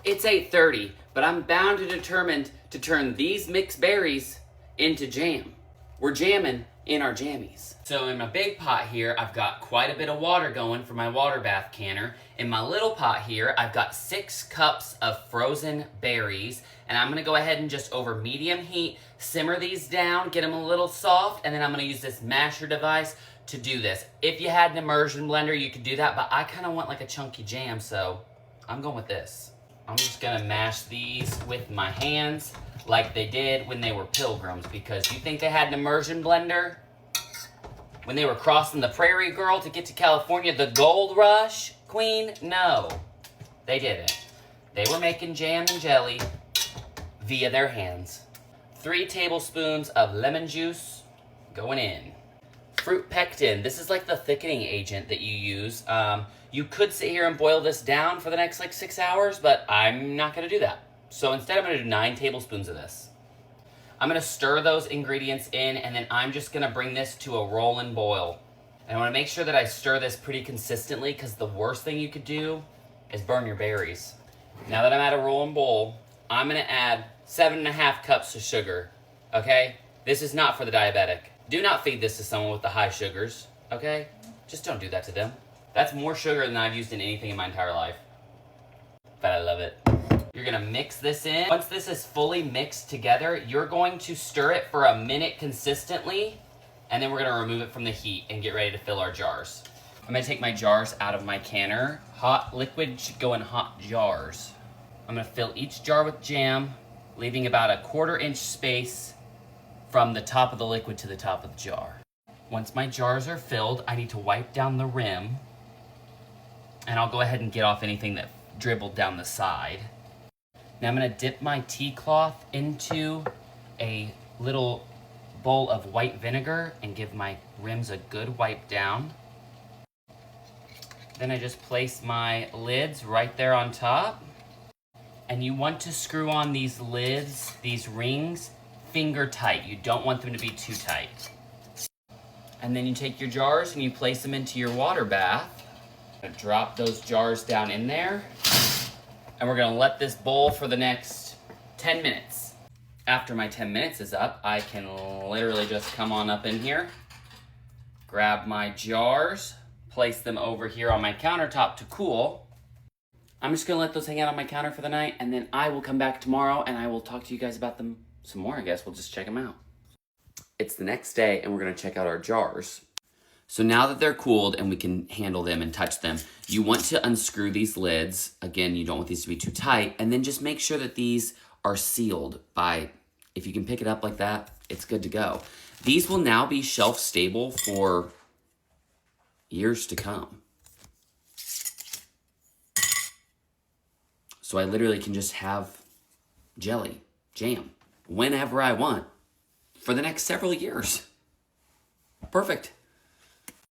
It's 8:30, but I'm bound and determined to turn these mixed berries into jam. We're jamming in our jammies. So in my big pot here, I've got quite a bit of water going for my water bath canner. In my little pot here, I've got 6 cups of frozen berries, and I'm gonna go ahead and just over medium heat, simmer these down, get them a little soft, and then I'm gonna use this masher device to do this. If you had an immersion blender, you could do that, but I kinda want like a chunky jam, so I'm going with this. I'm just gonna mash these with my hands like they did when they were pilgrims, because you think they had an immersion blender when they were crossing the prairie, girl, to get to California, the gold rush, queen? No, they didn't. They were making jam and jelly via their hands. 3 tablespoons of lemon juice going in. Fruit pectin, this is like the thickening agent that you use. You could sit here and boil this down for the next like 6 hours, but I'm not gonna do that. So instead I'm gonna do 9 tablespoons of this. I'm gonna stir those ingredients in, and then I'm just gonna bring this to a rolling boil. And I wanna make sure that I stir this pretty consistently, because the worst thing you could do is burn your berries. Now that I'm at a rolling bowl, I'm gonna add 7.5 cups of sugar, okay? This is not for the diabetic. Do not feed this to someone with the high sugars, okay? Just don't do that to them. That's more sugar than I've used in anything in my entire life. But I love it. You're gonna mix this in. Once this is fully mixed together, you're going to stir it for a minute consistently, and then we're gonna remove it from the heat and get ready to fill our jars. I'm gonna take my jars out of my canner. Hot liquid should go in hot jars. I'm gonna fill each jar with jam, leaving about a 1/4 inch space from the top of the liquid to the top of the jar. Once my jars are filled, I need to wipe down the rim, and I'll go ahead and get off anything that dribbled down the side. Now I'm gonna dip my tea cloth into a little bowl of white vinegar and give my rims a good wipe down. Then I just place my lids right there on top. And you want to screw on these lids, these rings, finger tight. You don't want them to be too tight. And then you take your jars and you place them into your water bath. I'm gonna drop those jars down in there. And we're gonna let this boil for the next 10 minutes. After my 10 minutes is up, I can literally just come on up in here, grab my jars, place them over here on my countertop to cool. I'm just gonna let those hang out on my counter for the night, and then I will come back tomorrow and I will talk to you guys about them some more, I guess. We'll just check them out. It's the next day and we're gonna check out our jars. So now that they're cooled and we can handle them and touch them, you want to unscrew these lids. Again, you don't want these to be too tight. And then just make sure that these are sealed by, if you can pick it up like that, it's good to go. These will now be shelf stable for years to come. So I literally can just have jelly, jam, whenever I want for the next several years. Perfect.